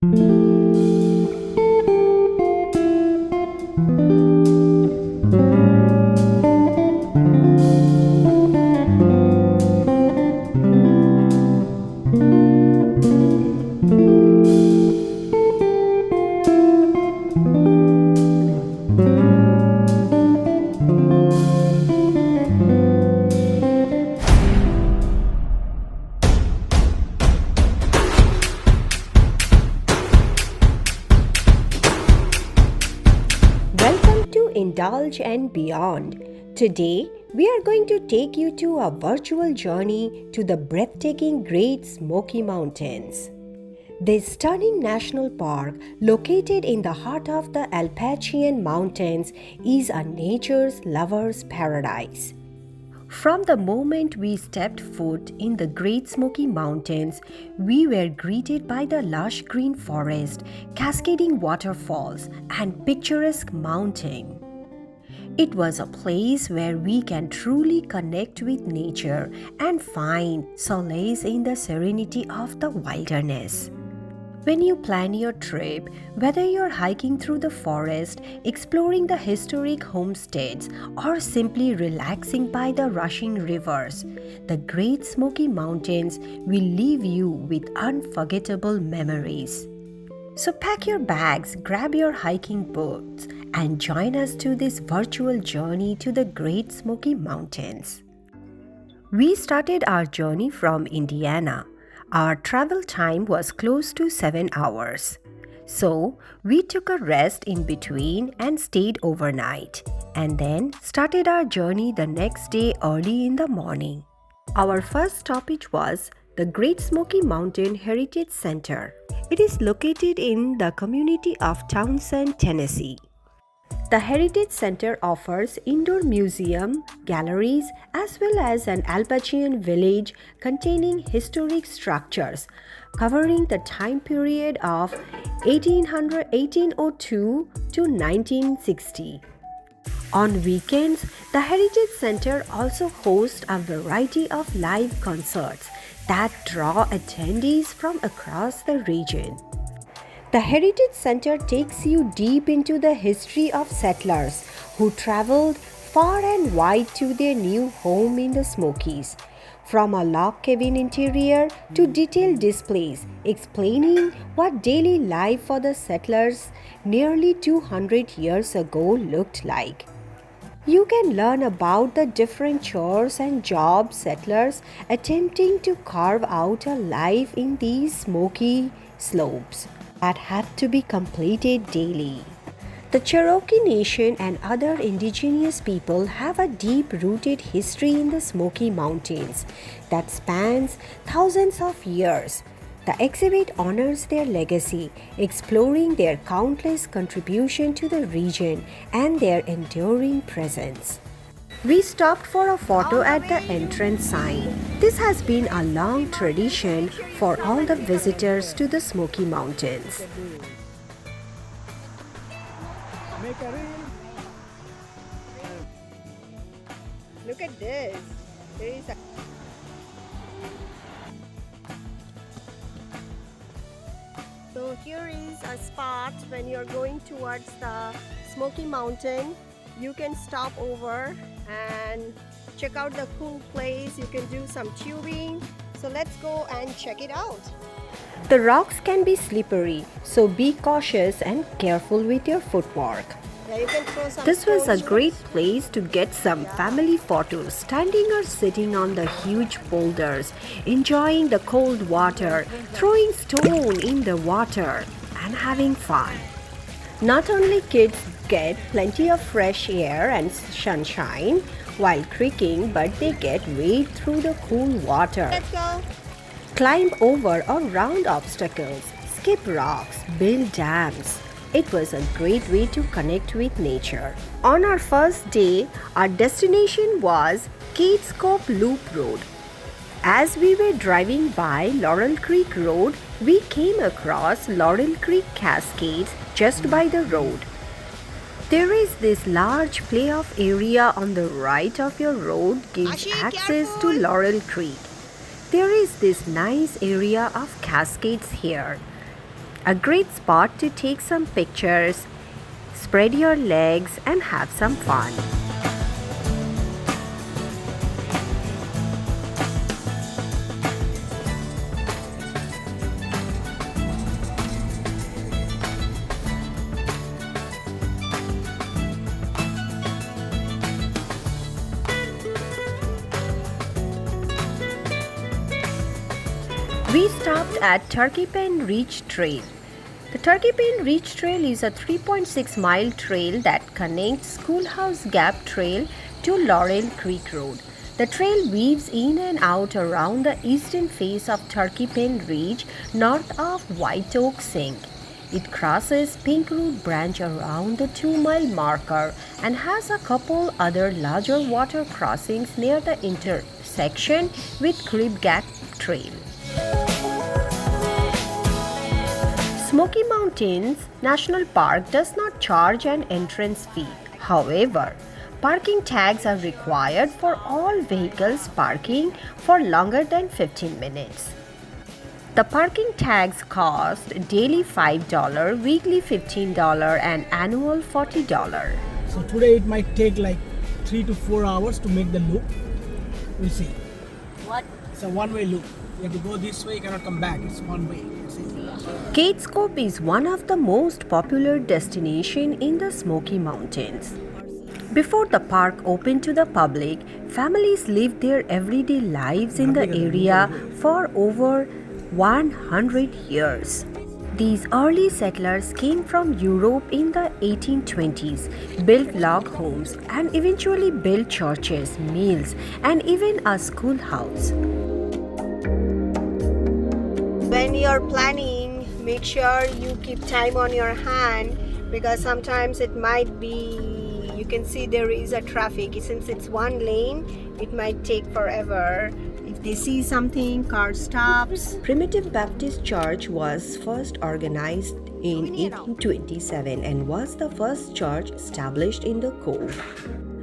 Welcome to Indulge and Beyond. Today, we are going to take you to a virtual journey to the breathtaking Great Smoky Mountains. This stunning national park, located in the heart of the Appalachian Mountains, is a nature's lover's paradise. From the moment we stepped foot in the Great Smoky Mountains, we were greeted by the lush green forest, cascading waterfalls, and picturesque mountain. It was a place where we can truly connect with nature and find solace in the serenity of the wilderness. When you plan your trip, whether you're hiking through the forest, exploring the historic homesteads, or simply relaxing by the rushing rivers, the Great Smoky Mountains will leave you with unforgettable memories. So pack your bags, grab your hiking boots, and join us to this virtual journey to the Great Smoky Mountains. We started our journey from Indiana. Our travel time was close to 7 hours. So, we took a rest in between and stayed overnight, and then started our journey the next day early in the morning. Our first stoppage was the Great Smoky Mountain Heritage Center. It is located in the community of Townsend, Tennessee. The Heritage Center offers indoor museum, galleries, as well as an Appalachian village containing historic structures covering the time period of 1802 to 1960. On weekends, the Heritage Center also hosts a variety of live concerts that draw attendees from across the region. The Heritage Center takes you deep into the history of settlers who traveled far and wide to their new home in the Smokies, from a log cabin interior to detailed displays explaining what daily life for the settlers nearly 200 years ago looked like. You can learn about the different chores and jobs settlers attempting to carve out a life in these smoky slopes that had to be completed daily. The Cherokee Nation and other indigenous people have a deep-rooted history in the Smoky Mountains that spans thousands of years. The exhibit honors their legacy, exploring their countless contributions to the region and their enduring presence. We stopped for a photo at the entrance sign. This has been a long tradition for all the visitors to the Smoky Mountains. Look at this. There is a So here is a spot when you're going towards the Smoky Mountain. You can stop over and check out the cool place. You can do some tubing. So let's go and check it out. The rocks can be slippery, so be cautious and careful with your footwork. This was a great place to get some family photos, standing or sitting on the huge boulders, enjoying the cold water, throwing stone in the water, and having fun. Not only kids get plenty of fresh air and sunshine while creeking, but they get wade through the cool water. Let's go. Climb over or round obstacles, skip rocks, build dams. It was a great way to connect with nature. On our first day, our destination was Cades Cove Loop Road. As we were driving by Laurel Creek Road, we came across Laurel Creek Cascades just by the road. There is this large playoff area on the right of your road gives access to Laurel Creek. There is this nice area of cascades here. A great spot to take some pictures, spread your legs and have some fun. We stopped at Turkey Pen Reach Trail. The Turkey Pen Reach Trail is a 3.6-mile trail that connects Schoolhouse Gap Trail to Laurel Creek Road. The trail weaves in and out around the eastern face of Turkey Pen Ridge north of White Oak Sink. It crosses Pink Root Branch around the 2-mile marker and has a couple other larger water crossings near the intersection with Crib Gap Trail. Smoky Mountains National Park does not charge an entrance fee. However, parking tags are required for all vehicles parking for longer than 15 minutes. The parking tags cost daily $5, weekly $15, and annual $40. So today it might take like 3 to 4 hours to make the loop. We'll see. What? It's a one-way loop. You have to go this way, you cannot come back. It's one way. Cades Cove is one of the most popular destinations in the Smoky Mountains. Before the park opened to the public, families lived their everyday lives in the area for over 100 years. These early settlers came from Europe in the 1820s, built log homes, and eventually built churches, mills, and even a schoolhouse. When you're planning, make sure you keep time on your hand, because sometimes it might be, you can see there is a traffic. Since it's one lane, it might take forever. If they see something, car stops. Primitive Baptist Church was first organized in 1827 and was the first church established in the Cove.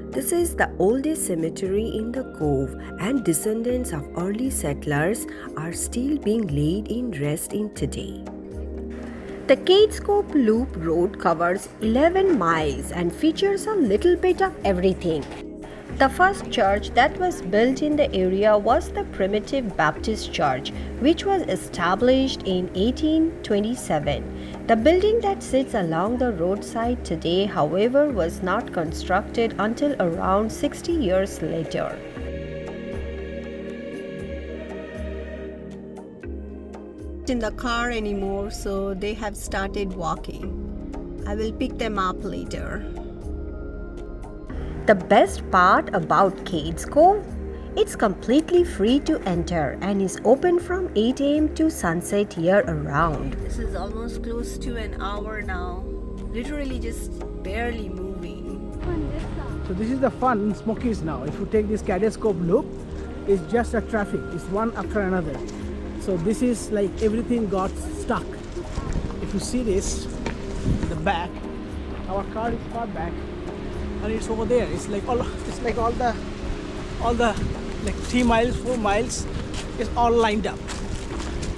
This is the oldest cemetery in the Cove, and descendants of early settlers are still being laid in rest in today. The Cades Cove Loop Road covers 11 miles and features a little bit of everything. The first church that was built in the area was the Primitive Baptist Church, which was established in 1827. The building that sits along the roadside today, however, was not constructed until around 60 years later. In the car anymore, so they have started walking. I will pick them up later. The best part about Cades Cove? It's completely free to enter and is open from 8 a.m. to sunset year-round. This is almost close to an hour now. Literally just barely moving. So this is the fun in Smokies now. If you take this Cades Cove loop, it's just a traffic. It's one after another. So this is like everything got stuck. If you see this, in the back, our car is far back, and it's over there. It's like all the like 3 miles, 4 miles is all lined up.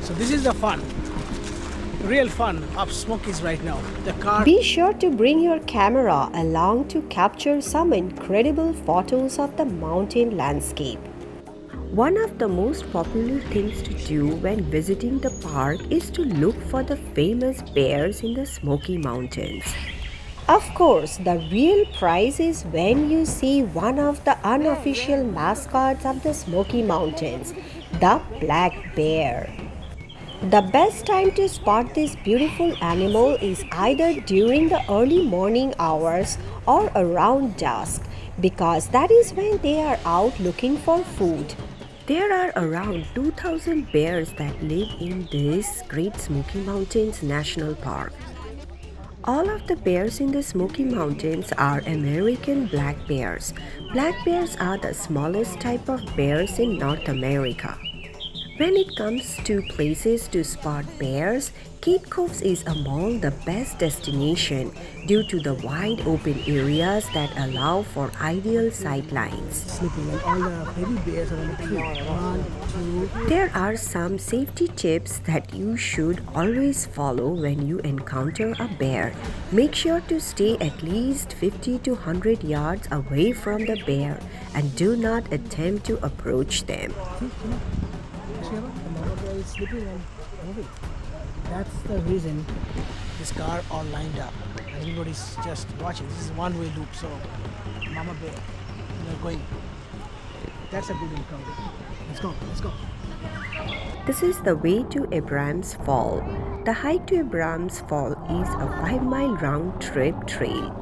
So this is the fun, real fun of Smokies right now. The car. Be sure to bring your camera along to capture some incredible photos of the mountain landscape. One of the most popular things to do when visiting the park is to look for the famous bears in the Smoky Mountains. Of course, the real prize is when you see one of the unofficial mascots of the Smoky Mountains, the black bear. The best time to spot this beautiful animal is either during the early morning hours or around dusk, because that is when they are out looking for food. There are around 2,000 bears that live in this Great Smoky Mountains National Park. All of the bears in the Smoky Mountains are American black bears. Black bears are the smallest type of bears in North America. When it comes to places to spot bears, Cade Cove is among the best destinations due to the wide open areas that allow for ideal sightlines. Sleeping and all the baby bears are on the tree. One, two. There are some safety tips that you should always follow when you encounter a bear. Make sure to stay at least 50 to 100 yards away from the bear and do not attempt to approach them. The mama bear is sleeping and moving. That's the reason this car all lined up. Everybody's just watching. This is one-way loop, so mama bear, they're going. That's a good encounter. Let's go, let's go. This is the way to Abraham's Fall. The hike to Abraham's Fall is a 5-mile round-trip trail.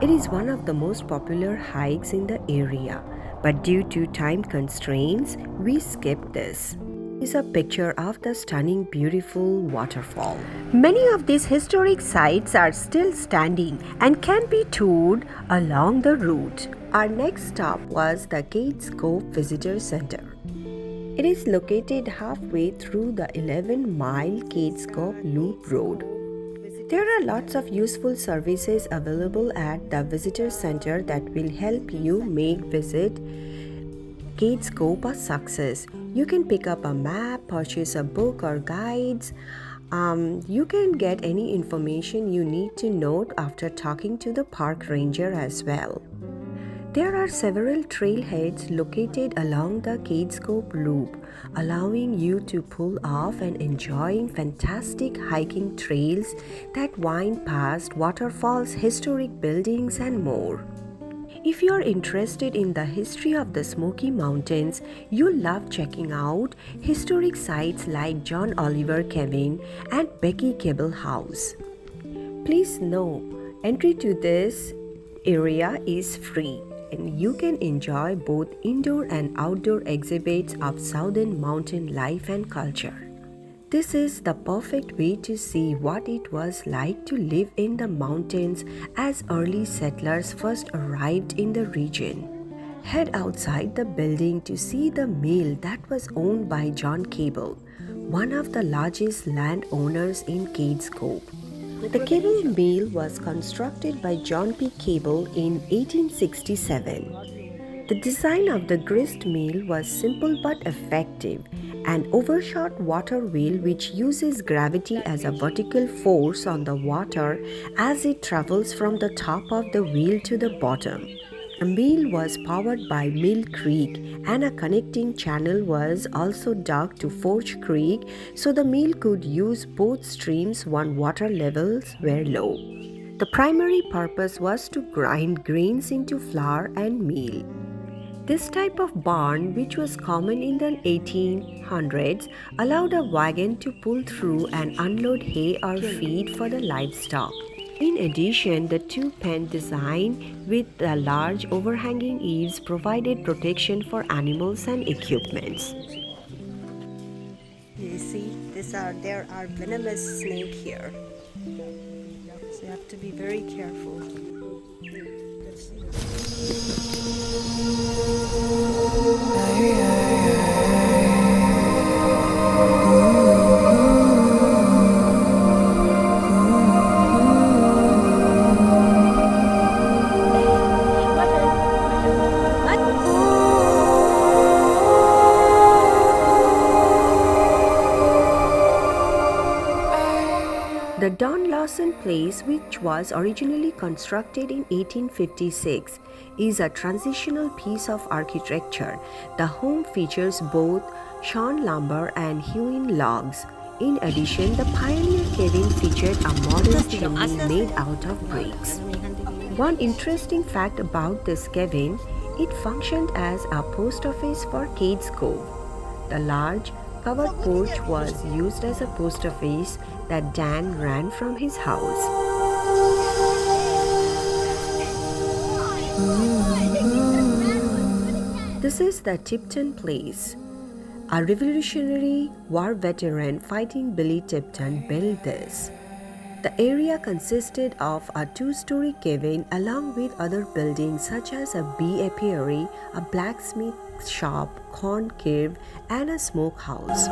It is one of the most popular hikes in the area, but due to time constraints, we skipped this. This is a picture of the stunning, beautiful waterfall. Many of these historic sites are still standing and can be toured along the route. Our next stop was the Cades Cove Visitor Center. It is located halfway through the 11-mile Cades Cove Loop Road. There are lots of useful services available at the visitor center that will help you make visit Cades Cove a success. You can pick up a map, purchase a book or guides. You can get any information you need to note after talking to the park ranger as well. There are several trailheads located along the Cades Cove Loop, allowing you to pull off and enjoying fantastic hiking trails that wind past waterfalls, historic buildings, and more. If you are interested in the history of the Smoky Mountains, you'll love checking out historic sites like John Oliver Cabin and Becky Cable House. Please know, entry to this area is free, and you can enjoy both indoor and outdoor exhibits of southern mountain life and culture. This is the perfect way to see what it was like to live in the mountains as early settlers first arrived in the region. Head outside the building to see the mill that was owned by John Cable, one of the largest landowners in Cades Cove. The cable mill was constructed by John P. Cable in 1867. The design of the grist mill was simple but effective, an overshot water wheel which uses gravity as a vertical force on the water as it travels from the top of the wheel to the bottom. A mill was powered by Mill Creek, and a connecting channel was also dug to Forge Creek so the mill could use both streams when water levels were low. The primary purpose was to grind grains into flour and meal. This type of barn, which was common in the 1800s, allowed a wagon to pull through and unload hay or feed for the livestock. In addition, the two-pen design with the large overhanging eaves provided protection for animals and equipments. You see, there are venomous snakes here, so you have to be very careful. The Don Lawson Place, which was originally constructed in 1856, is a transitional piece of architecture. The home features both sawn lumber and hewn logs. In addition, the Pioneer Cabin featured a modern chimney made out of bricks. One interesting fact about this cabin, it functioned as a post office for Cades Cove. The large covered porch was used as a post office that Dan ran from his house. This is the Tipton Place. A Revolutionary War veteran fighting Billy Tipton built this. The area consisted of a two-story cabin along with other buildings such as a bee apiary, a blacksmith shop, corn cave, and a smokehouse.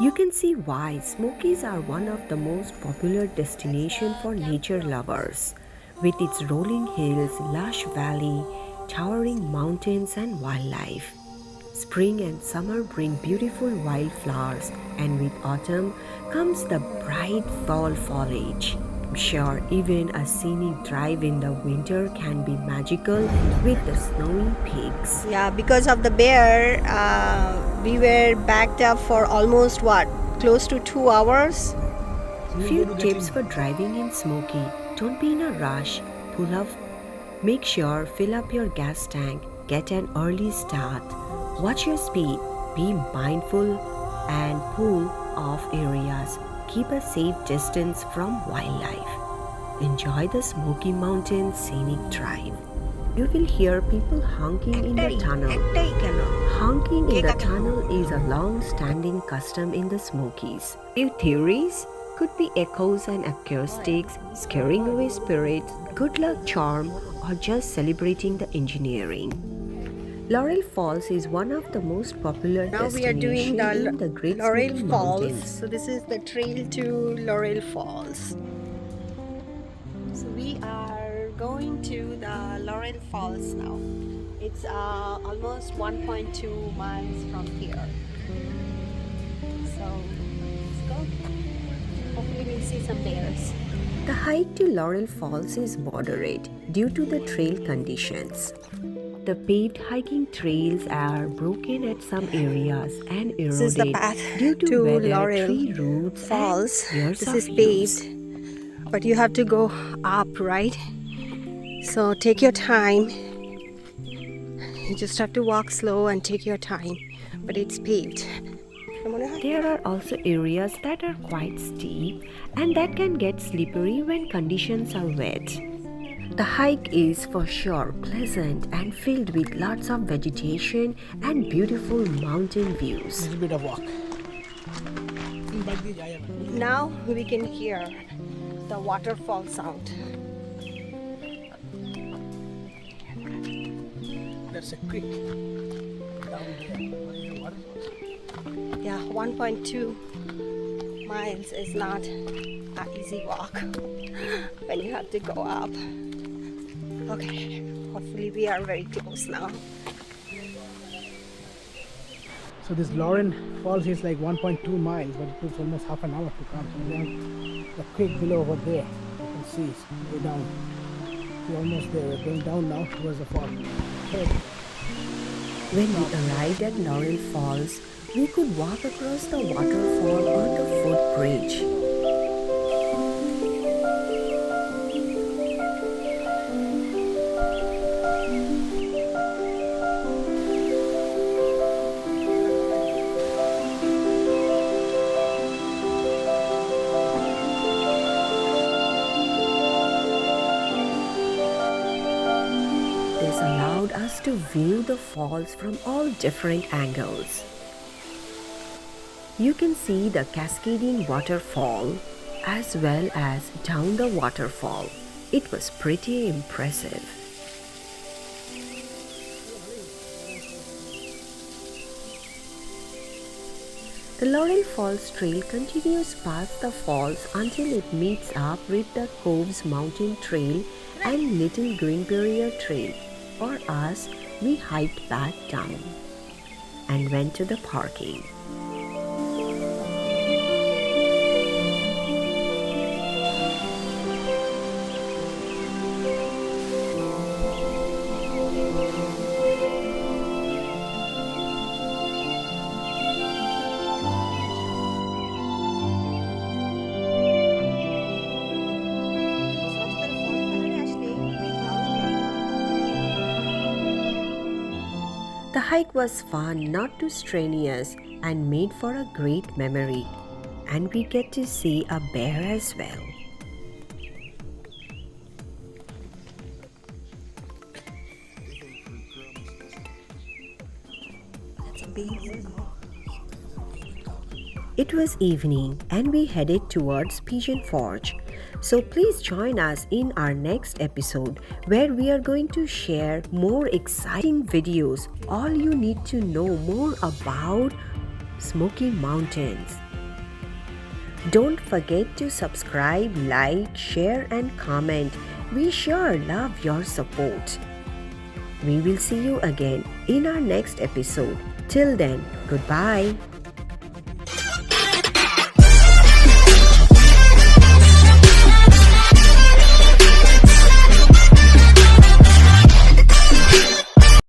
You can see why Smokies are one of the most popular destinations for nature lovers. With its rolling hills, lush valley, towering mountains and wildlife. Spring and summer bring beautiful wildflowers, and with autumn comes the bright fall foliage. I'm sure even a scenic drive in the winter can be magical with the snowy peaks. Yeah, because of the bear, we were backed up for almost what? Close to 2 hours. Few tips for driving in Smoky. Don't be in a rush. Pull up. Make sure fill up your gas tank. Get an early start. Watch your speed. Be mindful and pull off areas. Keep a safe distance from wildlife. Enjoy the Smoky Mountains scenic drive. You will hear people honking in the tunnel. Honking in the tunnel is a long-standing custom in the Smokies. Few theories could be echoes and acoustics, scaring away spirits, good luck charm, or just celebrating the engineering. Laurel Falls is one of the most popular Now we are doing destinations in the Great Laurel Smoky Falls. Mountains. So this is the trail to Laurel Falls. So we are going to the Laurel Falls now. It's almost 1.2 miles from here. So let's go. Hopefully we'll see some bears. The hike to Laurel Falls is moderate due to the trail conditions. The paved hiking trails are broken at some areas and eroded This is the path due to to weather, Laurel tree roots, Falls. and years This of is use. paved, but you have to go up, right? So take your time. You just have to walk slow and take your time, but it's paved. There are also areas that are quite steep and that can get slippery when conditions are wet. The hike is for sure pleasant and filled with lots of vegetation and beautiful mountain views. Little bit of walk. Now we can hear the waterfall sound. That's a creek down there. Yeah, 1.2 miles is not an easy walk when you have to go up. Okay, hopefully we are very close now. So this Laurel Falls is like 1.2 miles, but it took almost half an hour to come. And then the creek below over there, you can see it's way down. We're almost there. We're going down now towards the fall. Okay. When we arrived at Laurel Falls, we could walk across the waterfall on the footbridge. This allowed us to view the falls from all different angles. You can see the cascading waterfall as well as down the waterfall. It was pretty impressive. The Laurel Falls Trail continues past the falls until it meets up with the Cove's Mountain Trail and Little Green Barrier Trail. For us, we hiked back down and went to the parking. The hike was fun, not too strenuous, and made for a great memory. And we get to see a bear as well. It was evening and we headed towards Pigeon Forge. So please join us in our next episode where we are going to share more exciting videos. All you need to know more about Smoky Mountains. Don't forget to subscribe, like, share and comment. We sure love your support. We will see you again in our next episode. Till then, goodbye.